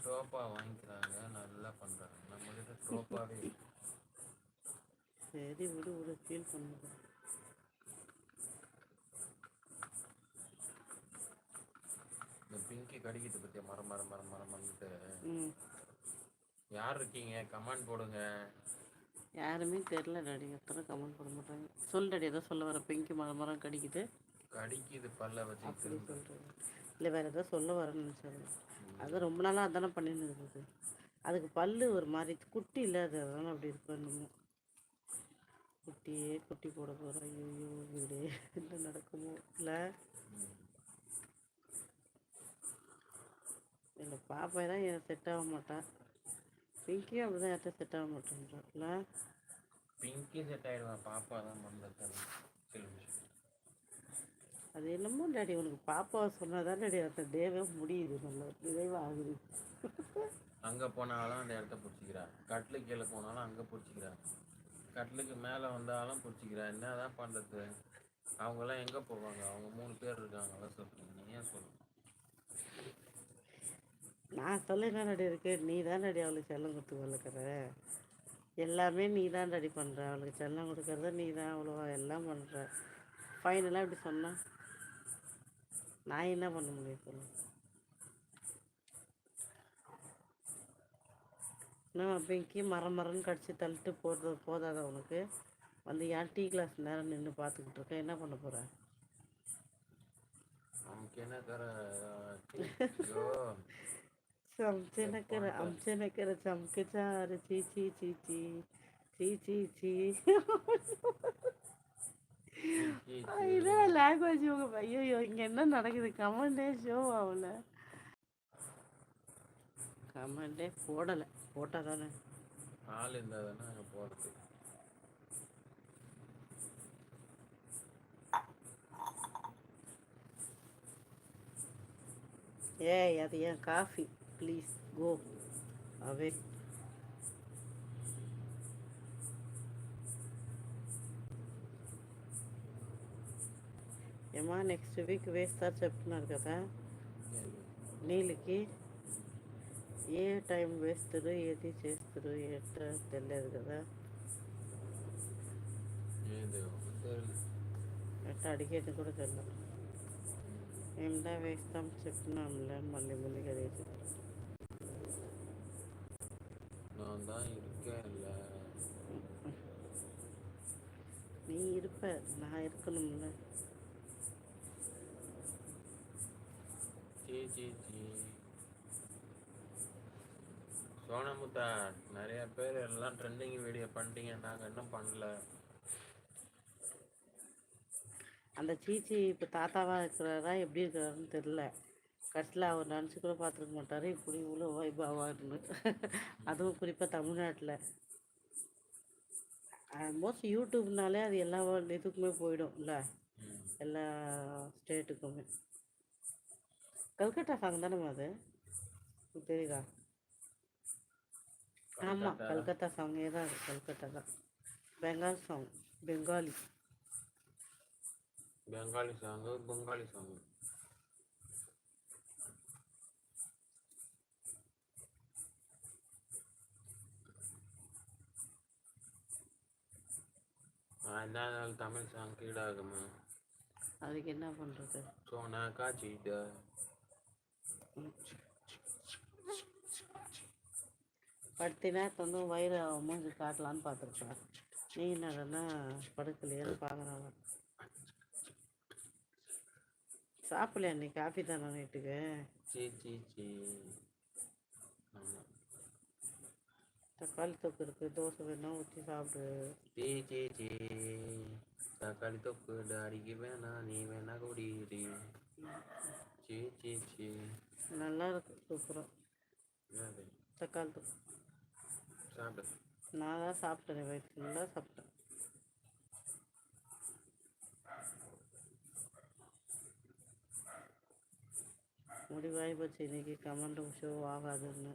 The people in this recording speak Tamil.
டோப்பா வாங்கிக்கிறாங்க, நல்லா பண்றாங்க. நம்ம கிட்ட டோப்பாவே சரி விடு விடு, ஃபீல் பண்ணுது. இந்த பிங்கி கடிக்கிட்டு பற்றிய மரம் மரம் மரம் மரம் பண்ணிட்டு. யார் இருக்கீங்க கமெண்ட் போடுங்க. யாருமே தெரில டாடி, எத்தனை கமெண்ட் போட மாட்டாங்க. சொல் டாடி, ஏதோ சொல்ல வர. பிங்கி மரம் மரம் கடிக்குது பல்ல வச்சு அப்படி சொல்கிறது. இல்லை வேறு ஏதோ சொல்ல வரேன்னு நினச்சாரு. அது ரொம்ப நாளாக அதானே பண்ணின்னு இருக்குது. அதுக்கு பல்லு ஒரு மாதிரி குட்டி இல்லாத, அதனால அப்படி இருக்கணும். குட்டியே குட்டி போட போகிறோம். ஐயோ வீடே என்ன நடக்குமோ இல்லை. எங்கள் பாப்பா தான் எனக்கு செட் ஆக மாட்டான். பிங்கியும் அப்படி தான் யார்கிட்ட செட் ஆக மாட்டேன்றான்ல. பிங்கி செட் ஆகிடுவான், பாப்பா தான் பண்ணுறது. அது என்னமோ டாடி, உனக்கு பாப்பாவை சொன்னால் தான் டாடி அந்த டேவே முடியுது, நல்லா நிறைவாகுது. அங்கே போனாலும் அந்த இடத்த பிடிச்சிக்கிறா, கட்டிலு கீழே போனாலும் அங்கே பிடிச்சிக்கிறா, கட்டிலுக்கு மேலே வந்தாலும் பிடிச்சிக்கிறா. என்ன தான் பண்ணுறது? அவங்கெல்லாம் எங்கே போவாங்க? அவங்க 3 பேர் இருக்காங்களா? சொல்லுங்க, நீ ஏன் சொல்லு. நான் சொல்ல என்ன டாடி இருக்கு? நீ தான் டாடி அவளுக்கு செல்லம் கொடுத்து வளர்க்குற. எல்லாமே நீ தான் டாடி பண்ணுற. அவளுக்கு செல்லம் கொடுக்குறத நீ தான் அவ்வளோவா எல்லாம் பண்ணுற. ஃபைனலாக இப்படி சொன்னால் நான் என்ன பண்ண முடியும் சொல்லு. நான் பிங்கி மரம்னு கடிச்சு தள்ளிட்டு போடுறது போதாத உனக்கு? வந்து ஏன் டீ கிளாஸ் நேரம் நின்று பார்த்துக்கிட்டு இருக்கேன்? என்ன பண்ண போகிற? அம்ச்சனக்கிற சமக்கு சாரு சீச்சி சீச்சி சீச்சி சீ. லாங்குவேஜ் உங்க ஐயோ, இங்கே என்ன நடக்குது? கமெண்டே ஷோ ஆகல, கமெண்டே போடலை. போட்டால் தானே ஆள் இருந்தால் தானே அங்கே போகிறது. ஏய் அது ஏன் காஃபி? ப்ளீஸ் கோ அவே. ఏమా నెక్స్ట్ వీక్ వేస్తారు చెప్తున్నారు కదా నీళ్ళకి. ఏ టైం వేస్తారు, ఏది చేస్తారు, ఎట్లా తెలియదు కదా. ఎట్లా అడిగేది కూడా తెలియదు. ఏమిటా వేస్తాం చెప్తున్నాంలే, మళ్ళీ ముందుగా వేసి. நீ இருப்ப, நான் இருக்கணும்ல. சோனமுத்தா, நிறைய பேர் எல்லாம் ட்ரெண்டிங் வீடியோ பண்ணிட்டீங்க, நாங்கள் இன்னும் பண்ணல. அந்த சீச்சி இப்போ தாத்தாவாக இருக்கிறாரா எப்படி இருக்கிறாருன்னு தெரில. கடைசியில் அவர் நினச்சி கூட பார்த்துருக்க மாட்டார் இப்படி இவ்வளோ வைபாவான்னு. அதுவும் குறிப்பாக தமிழ்நாட்டில் ஆல்மோஸ்ட் யூடியூப்னாலே அது எல்லா இதுக்குமே போயிடும் இல்லை, எல்லா ஸ்டேட்டுக்குமே. கல்கட்டா சாங் தானே அது, தெரியுதா? ஆமாம், கல்கத்தா சாங்கே தான், அது கல்கட்டா தான். Bengal song, Bengali song, Bengali song. என்ன தமிழ் சாங் கீழாகுமா? அதுக்கு என்ன பண்ணுறது? சோனா காய்ச்சிட்ட படுத்தினா வந்து வயிறு மூஞ்சி காட்டலான்னு பார்த்துருப்பேன். நீ என்னடனா படுக்கலையான்னு பார்க்குறாங்க. சாப்பிடலையா நீ? காஃபி தானே நைட்டுக்கு? தக்காளி தொக்கு இருக்குது, தோசை வேணா ஊற்றி சாப்பிடு. தக்காளி தொக்கு டாடிக்கு வேணா, நீ வேணா குடிடி. நல்லா இருக்கு, சூப்பராக. தக்காளி தொக்கு சாப்பிடு. நான் தான் சாப்பிட்டேன், வயிற்று ஃபுல்லாக சாப்பிட்டேன். முடிவாகி போச்சு இன்னைக்கு, கமெண்ட் ஷோ ஆகாதுன்னு.